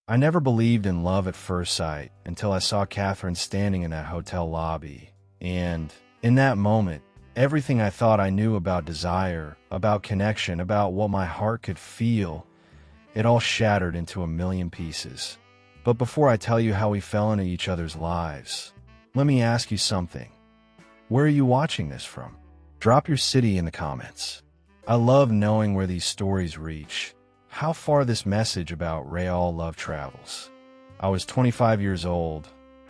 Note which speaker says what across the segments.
Speaker 1: I never believed in love at first sight until I saw Catherine standing in that hotel lobby. And in that moment, everything I thought I knew about desire, about connection, about what my heart could feel, it all shattered into a million pieces. But before I tell you how we fell into each other's lives, let me ask you something. Where are you watching this from? Drop your city in the comments. I love knowing where these stories reach, how far this message about real love travels. I was 25 years old,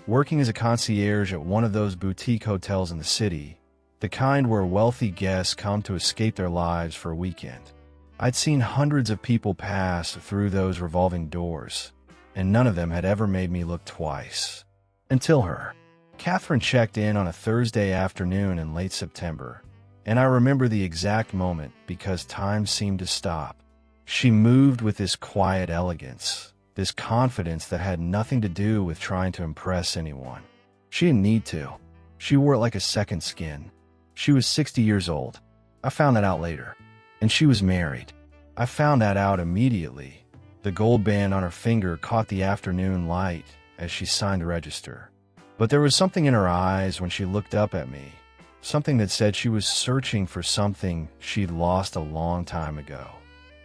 Speaker 1: working as a concierge at one of those boutique hotels in the city, the kind where wealthy guests come to escape their lives for a weekend. I'd seen hundreds of people pass through those revolving doors, and none of them had ever made me look twice. Until her. Catherine checked in on a Thursday afternoon in late September, and I remember the exact moment because time seemed to stop. She moved with this quiet elegance, this confidence that had nothing to do with trying to impress anyone. She didn't need to. She wore it like a second skin. She was 60 years old. I found that out later. And she was married. I found that out immediately. The gold band on her finger caught the afternoon light as she signed the register. But there was something in her eyes when she looked up at me, something that said she was searching for something she'd lost a long time ago.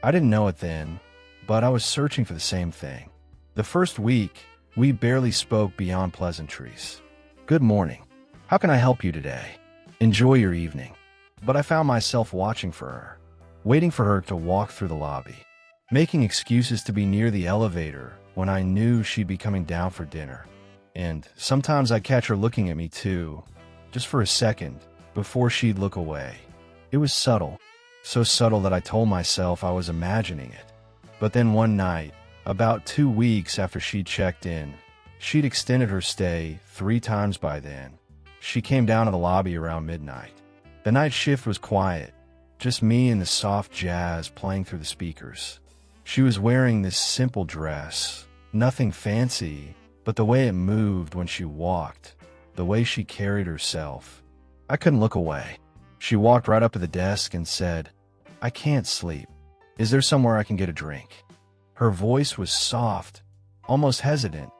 Speaker 1: I didn't know it then, but I was searching for the same thing. The first week, we barely spoke beyond pleasantries. Good morning. How can I help you today? Enjoy your evening. But I found myself watching for her, waiting for her to walk through the lobby, making excuses to be near the elevator when I knew she'd be coming down for dinner. And sometimes I'd catch her looking at me too, just for a second, before she'd look away. It was subtle. So subtle that I told myself I was imagining it. But then one night, about 2 weeks after she'd checked in, she'd extended her stay 3 times by then. She came down to the lobby around midnight. The night shift was quiet, just me and the soft jazz playing through the speakers. She was wearing this simple dress, nothing fancy, but the way it moved when she walked, the way she carried herself. I couldn't look away. She walked right up to the desk and said, "I can't sleep. Is there somewhere I can get a drink?" Her voice was soft, almost hesitant,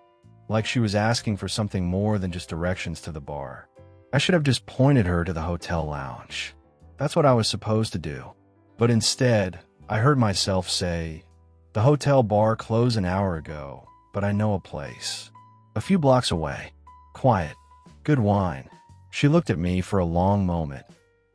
Speaker 1: like she was asking for something more than just directions to the bar. I should have just pointed her to the hotel lounge. That's what I was supposed to do. But instead, I heard myself say, "The hotel bar closed an hour ago, but I know a place. A few blocks away. Quiet. Good wine." She looked at me for a long moment,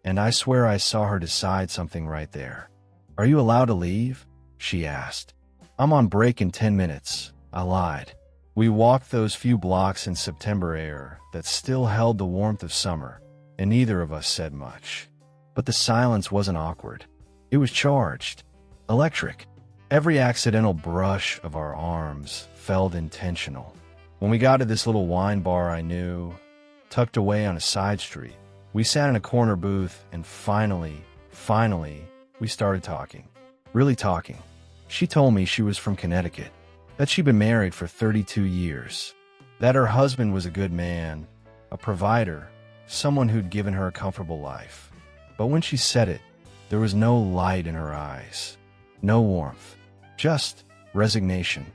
Speaker 1: and I swear I saw her decide something right there. "Are you allowed to leave?" she asked. "I'm on break in 10 minutes, I lied. We walked those few blocks in September air that still held the warmth of summer, and neither of us said much. But the silence wasn't awkward. It was charged, electric. Every accidental brush of our arms felt intentional. When we got to this little wine bar I knew, tucked away on a side street, we sat in a corner booth and finally, we started talking. Really talking. She told me she was from Connecticut, that she'd been married for 32 years, that her husband was a good man, a provider, someone who'd given her a comfortable life. But when she said it, there was no light in her eyes, no warmth, just resignation.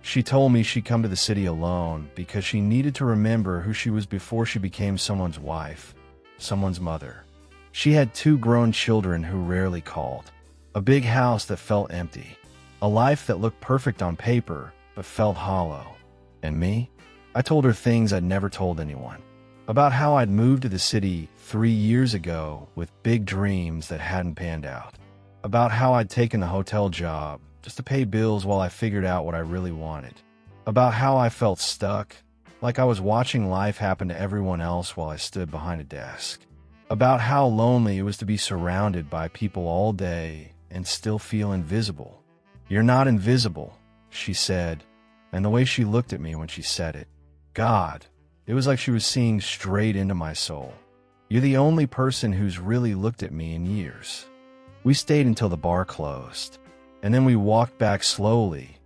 Speaker 1: She told me she'd come to the city alone because she needed to remember who she was before she became someone's wife, someone's mother. She had 2 grown children who rarely called, a big house that felt empty, a life that looked perfect on paper but felt hollow. And me? I told her things I'd never told anyone, about how I'd moved to the city 3 years ago with big dreams that hadn't panned out, about how I'd taken the hotel job just to pay bills while I figured out what I really wanted, about how I felt stuck, like I was watching life happen to everyone else while I stood behind a desk, about how lonely it was to be surrounded by people all day and still feel invisible. "You're not invisible," she said, and the way she looked at me when she said it, God, it was like she was seeing straight into my soul. "You're the only person who's really looked at me in years." We stayed until the bar closed, and then we walked back slowly,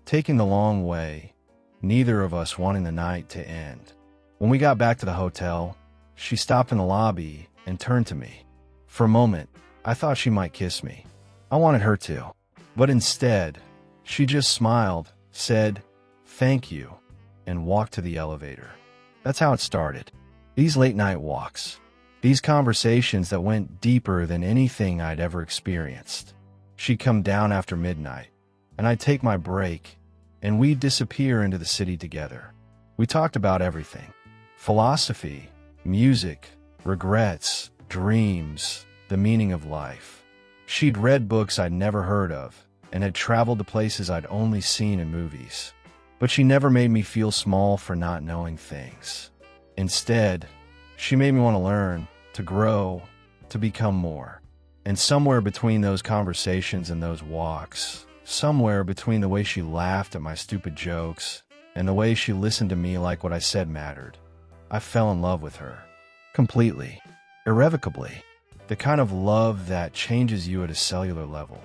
Speaker 1: taking the long way, neither of us wanting the night to end. When we got back to the hotel, she stopped in the lobby and turned to me. For a moment, I thought she might kiss me. I wanted her to. But instead, she just smiled, said, thank you, and walked to the elevator. That's how it started. These late-night walks. These conversations that went deeper than anything I'd ever experienced. She'd come down after midnight, and I'd take my break, and we'd disappear into the city together. We talked about everything. Philosophy, music, regrets, dreams, the meaning of life. She'd read books I'd never heard of, and had traveled to places I'd only seen in movies. But she never made me feel small for not knowing things. Instead, she made me want to learn, to grow, to become more. And somewhere between those conversations and those walks, somewhere between the way she laughed at my stupid jokes and the way she listened to me like what I said mattered, I fell in love with her. Completely. Irrevocably. The kind of love that changes you at a cellular level.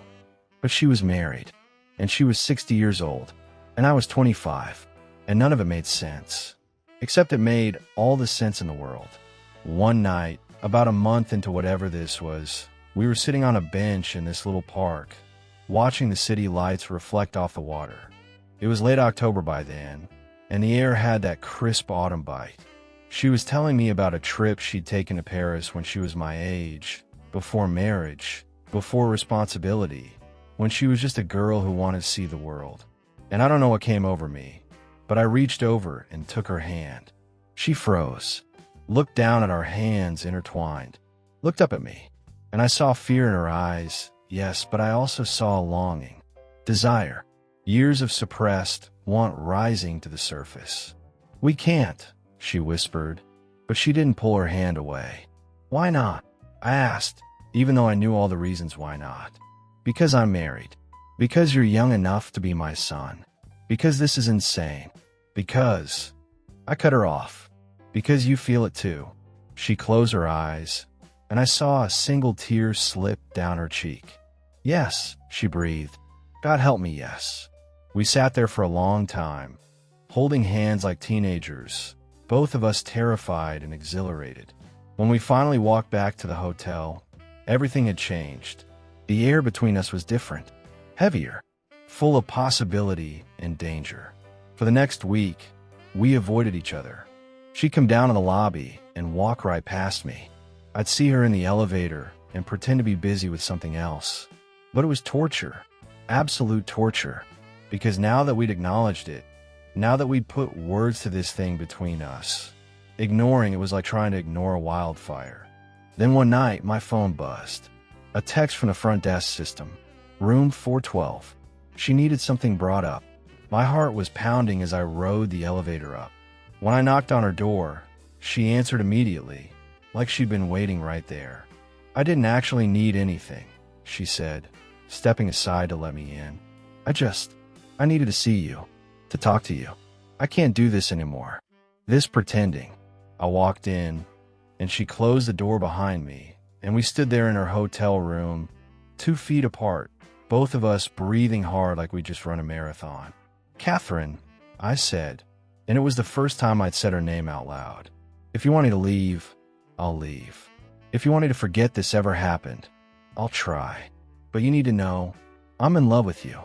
Speaker 1: But she was married, and she was 60 years old, and I was 25, and none of it made sense. Except it made all the sense in the world. One night, about a month into whatever this was, we were sitting on a bench in this little park, watching the city lights reflect off the water. It was late October by then, and the air had that crisp autumn bite. She was telling me about a trip she'd taken to Paris when she was my age, before marriage, before responsibility, when she was just a girl who wanted to see the world. And I don't know what came over me, but I reached over and took her hand. She froze, looked down at our hands intertwined, looked up at me, and I saw fear in her eyes, yes, but I also saw longing, desire, years of suppressed want rising to the surface. "We can't," she whispered, but she didn't pull her hand away. "Why not?" I asked, even though I knew all the reasons why not. "Because I'm married. Because you're young enough to be my son. Because this is insane. Because..." I cut her off. "Because you feel it too." She closed her eyes, and I saw a single tear slip down her cheek. "Yes," she breathed. "God help me, yes." We sat there for a long time, holding hands like teenagers, both of us terrified and exhilarated. When we finally walked back to the hotel, everything had changed. The air between us was different, heavier, full of possibility and danger. For the next week, we avoided each other. She'd come down in the lobby and walk right past me. I'd see her in the elevator and pretend to be busy with something else. But it was torture, absolute torture, because now that we'd acknowledged it, now that we'd put words to this thing between us, ignoring it was like trying to ignore a wildfire. Then one night, my phone buzzed. A text from the front desk system. Room 412. She needed something brought up. My heart was pounding as I rode the elevator up. When I knocked on her door, she answered immediately, like she'd been waiting right there. "I didn't actually need anything," she said, stepping aside to let me in. I needed to see you, to talk to you. I can't do this anymore. This pretending." I walked in, and she closed the door behind me, and we stood there in her hotel room, 2 feet apart, both of us breathing hard like we'd just run a marathon. "Catherine," I said, and it was the first time I'd said her name out loud. "If you want me to leave, I'll leave. If you want me to forget this ever happened, I'll try. But you need to know, I'm in love with you.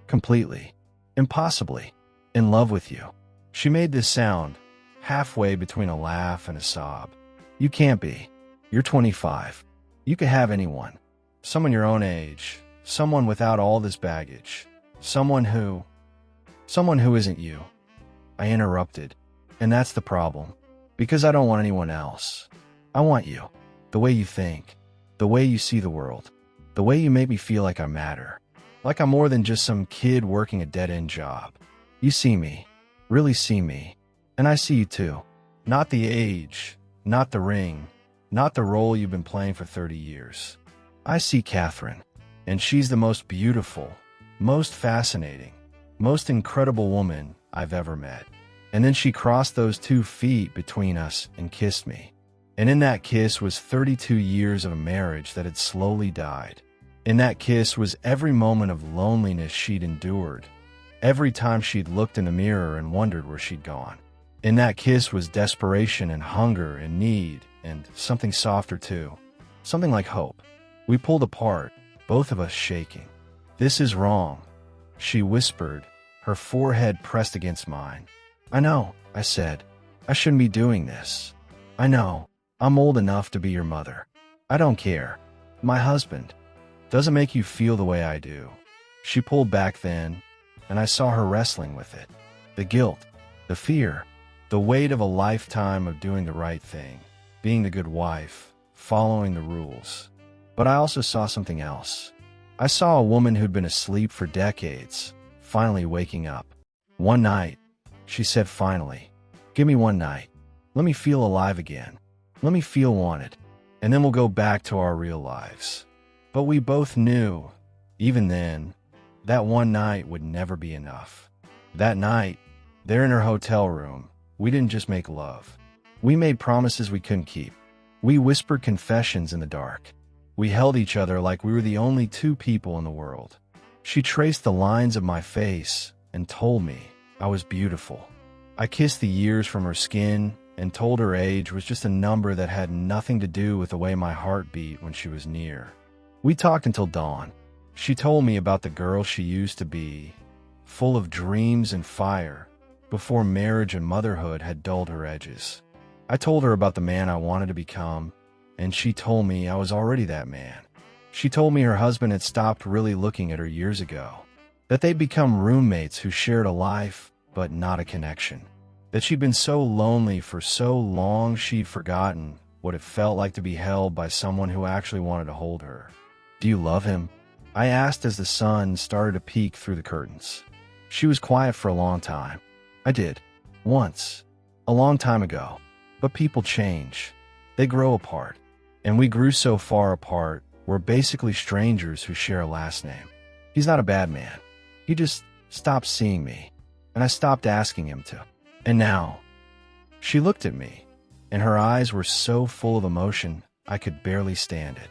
Speaker 1: Completely. Impossibly. In love with you." She made this sound, halfway between a laugh and a sob. "You can't be. You're 25. You could have anyone. Someone your own age. Someone without all this baggage. Someone who isn't you." I interrupted. "And that's the problem. Because I don't want anyone else. I want you. The way you think. The way you see the world. The way you make me feel like I matter. Like I'm more than just some kid working a dead-end job. You see me. Really see me. And I see you too. Not the age. Not the ring. Not the role you've been playing for 30 years. I see Catherine. And she's the most beautiful, most fascinating, most incredible woman I've ever met." And then she crossed those 2 feet between us and kissed me. And in that kiss was 32 years of a marriage that had slowly died. In that kiss was every moment of loneliness she'd endured, every time she'd looked in the mirror and wondered where she'd gone. In that kiss was desperation and hunger and need and something softer too, something like hope. We pulled apart, both of us shaking. "This is wrong," she whispered, her forehead pressed against mine. "I know," I said. "I shouldn't be doing this. I know. I'm old enough to be your mother. I don't care. My husband doesn't make you feel the way I do." She pulled back then, and I saw her wrestling with it. The guilt, the fear, the weight of a lifetime of doing the right thing, being the good wife, following the rules. But I also saw something else. I saw a woman who'd been asleep for decades, finally waking up. "One night," she said finally. "Give me one night. Let me feel alive again. Let me feel wanted. And then we'll go back to our real lives." But we both knew, even then, that one night would never be enough. That night, there in her hotel room, we didn't just make love. We made promises we couldn't keep. We whispered confessions in the dark. We held each other like we were the only two people in the world. She traced the lines of my face and told me I was beautiful. I kissed the years from her skin and told her age was just a number that had nothing to do with the way my heart beat when she was near. We talked until dawn. She told me about the girl she used to be, full of dreams and fire, before marriage and motherhood had dulled her edges. I told her about the man I wanted to become, and she told me I was already that man. She told me her husband had stopped really looking at her years ago, that they'd become roommates who shared a life, but not a connection, that she'd been so lonely for so long she'd forgotten what it felt like to be held by someone who actually wanted to hold her. "Do you love him?" I asked as the sun started to peek through the curtains. She was quiet for a long time. "I did. Once. A long time ago. But people change. They grow apart. And we grew so far apart, we're basically strangers who share a last name. He's not a bad man. He just stopped seeing me, and I stopped asking him to. And now..." She looked at me, and her eyes were so full of emotion, I could barely stand it.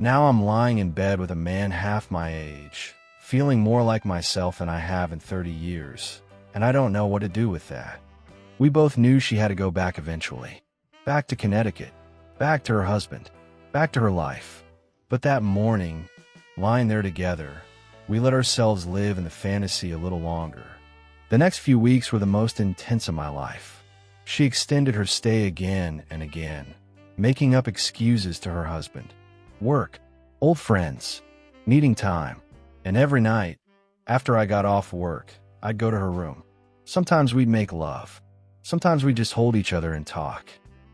Speaker 1: Now I'm lying in bed with a man half my age, feeling more like myself than I have in 30 years, and I don't know what to do with that. We both knew she had to go back eventually. Back to Connecticut. Back to her husband. Back to her life. But that morning, lying there together, we let ourselves live in the fantasy a little longer. The next few weeks were the most intense of my life. She extended her stay again and again, making up excuses to her husband. Work, old friends, needing time. And every night, after I got off work, I'd go to her room. Sometimes we'd make love. Sometimes we'd just hold each other and talk.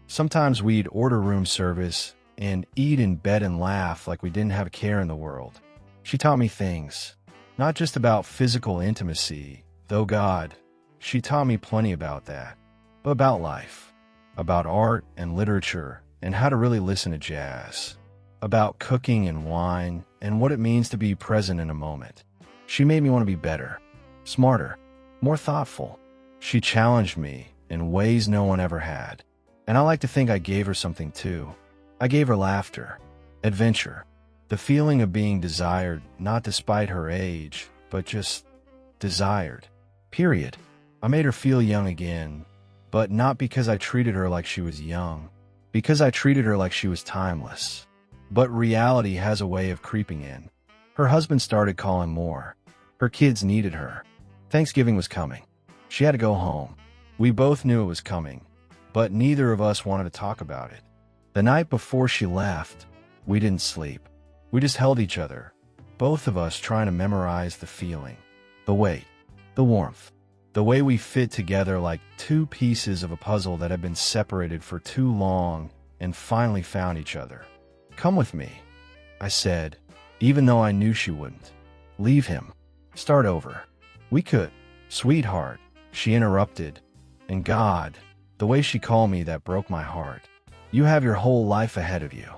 Speaker 1: Sometimes we'd order room service and eat in bed and laugh like we didn't have a care in the world. She taught me things, not just about physical intimacy, though God, she taught me plenty about that, but about life, about art and literature and how to really listen to jazz, about cooking and wine and what it means to be present in a moment. She made me want to be better, smarter, more thoughtful. She challenged me in ways no one ever had. And I like to think I gave her something too. I gave her laughter, adventure, the feeling of being desired, not despite her age, but just desired. Period. I made her feel young again, but not because I treated her like she was young, because I treated her like she was timeless. But reality has a way of creeping in. Her husband started calling more. Her kids needed her. Thanksgiving was coming. She had to go home. We both knew it was coming, but neither of us wanted to talk about it. The night before she left, we didn't sleep. We just held each other, both of us trying to memorize the feeling, the weight, the warmth, the way we fit together like two pieces of a puzzle that had been separated for too long and finally found each other. "Come with me," I said, even though I knew she wouldn't. "Leave him. Start over." "We could, sweetheart," she interrupted, and God, the way she called me that broke my heart. "You have your whole life ahead of you.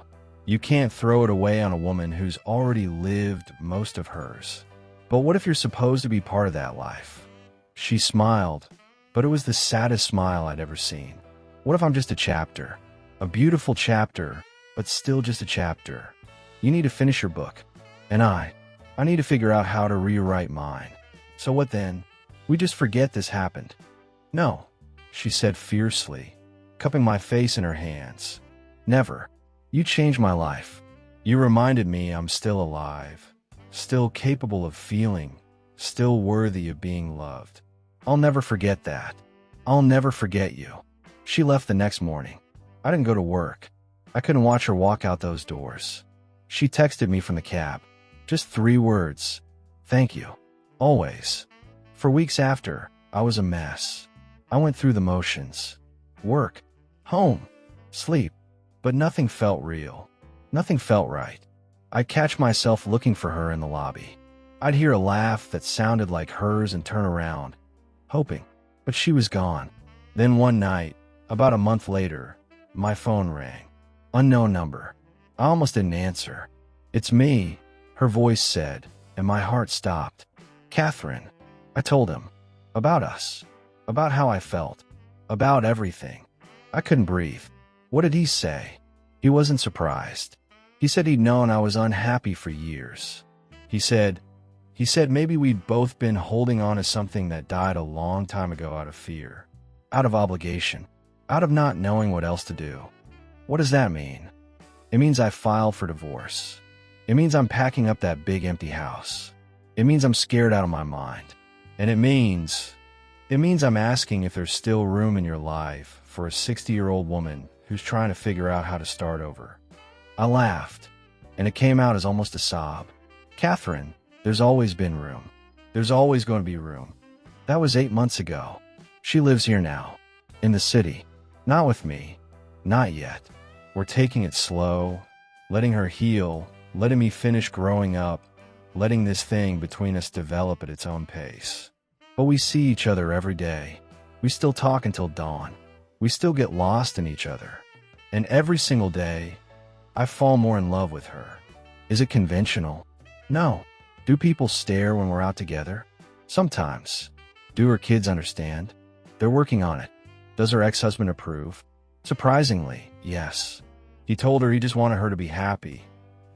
Speaker 1: You can't throw it away on a woman who's already lived most of hers. But what if you're supposed to be part of that life?" She smiled, but it was the saddest smile I'd ever seen. "What if I'm just a chapter? A beautiful chapter, but still just a chapter. You need to finish your book. And I need to figure out how to rewrite mine. So what then? We just forget this happened." "No," she said fiercely, cupping my face in her hands. "Never. You changed my life. You reminded me I'm still alive, still capable of feeling, still worthy of being loved. I'll never forget that. I'll never forget you. She left the next morning. I didn't go to work. I couldn't watch her walk out those doors. She texted me from the cab. Just 3 words. Thank you. Always. For weeks after, I was a mess. I went through the motions. Work, home, sleep. But nothing felt real. Nothing felt right. I'd catch myself looking for her in the lobby. I'd hear a laugh that sounded like hers and turn around, hoping. But she was gone. Then one night, about a month later, my phone rang. Unknown number. I almost didn't answer. It's me, her voice said, and my heart stopped. Catherine. I told him. About us. About how I felt. About everything. I couldn't breathe. What did he say? He wasn't surprised. He said he'd known I was unhappy for years. He said maybe we'd both been holding on to something that died a long time ago out of fear, out of obligation, out of not knowing what else to do. What does that mean? It means I filed for divorce. It means I'm packing up that big empty house. It means I'm scared out of my mind. And it means I'm asking if there's still room in your life for a 60-year-old woman who's trying to figure out how to start over. I laughed, and it came out as almost a sob. Catherine, there's always been room. There's always going to be room. That was 8 months ago. She lives here now, in the city. Not with me. Not yet. We're taking it slow, letting her heal, letting me finish growing up, letting this thing between us develop at its own pace. But we see each other every day. We still talk until dawn. We still get lost in each other. And every single day, I fall more in love with her. Is it conventional? No. Do people stare when we're out together? Sometimes. Do her kids understand? They're working on it. Does her ex-husband approve? Surprisingly, yes. He told her he just wanted her to be happy.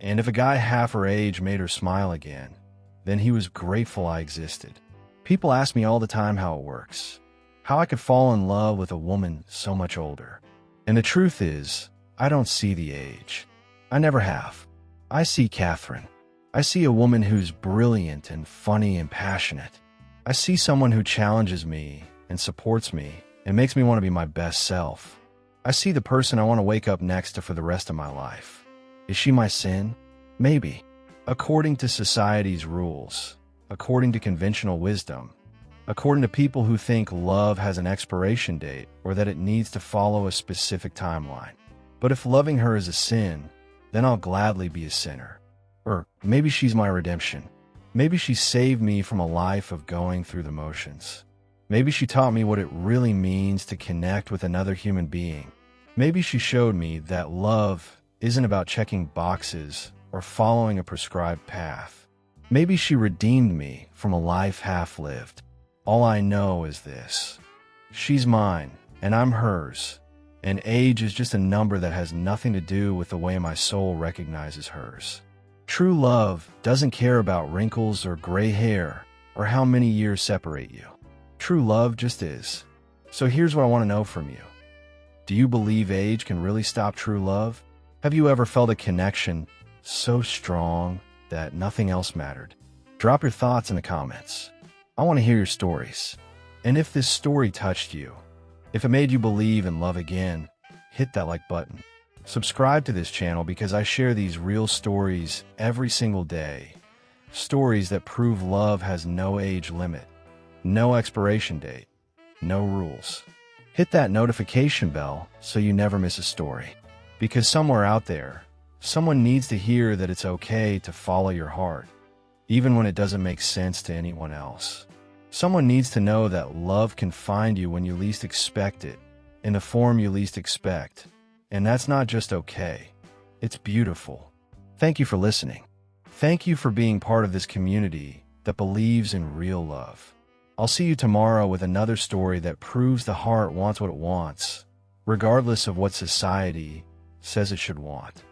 Speaker 1: And if a guy half her age made her smile again, then he was grateful I existed. People ask me all the time how it works. How I could fall in love with a woman so much older. And the truth is, I don't see the age. I never have. I see Catherine. I see a woman who's brilliant and funny and passionate. I see someone who challenges me and supports me and makes me want to be my best self. I see the person I want to wake up next to for the rest of my life. Is she my sin? Maybe. According to society's rules, according to conventional wisdom, according to people who think love has an expiration date or that it needs to follow a specific timeline. But if loving her is a sin, then I'll gladly be a sinner. Or maybe she's my redemption. Maybe she saved me from a life of going through the motions. Maybe she taught me what it really means to connect with another human being. Maybe she showed me that love isn't about checking boxes or following a prescribed path. Maybe she redeemed me from a life half-lived. All I know is this. She's mine, and I'm hers. And age is just a number that has nothing to do with the way my soul recognizes hers. True love doesn't care about wrinkles or gray hair or how many years separate you. True love just is. So here's what I want to know from you. Do you believe age can really stop true love? Have you ever felt a connection so strong that nothing else mattered? Drop your thoughts in the comments. I want to hear your stories. And if this story touched you, if it made you believe in love again, hit that like button. Subscribe to this channel because I share these real stories every single day. Stories that prove love has no age limit, no expiration date, no rules. Hit that notification bell so you never miss a story. Because somewhere out there, someone needs to hear that it's okay to follow your heart, even when it doesn't make sense to anyone else. Someone needs to know that love can find you when you least expect it, in the form you least expect. And that's not just okay. It's beautiful. Thank you for listening. Thank you for being part of this community that believes in real love. I'll see you tomorrow with another story that proves the heart wants what it wants, regardless of what society says it should want.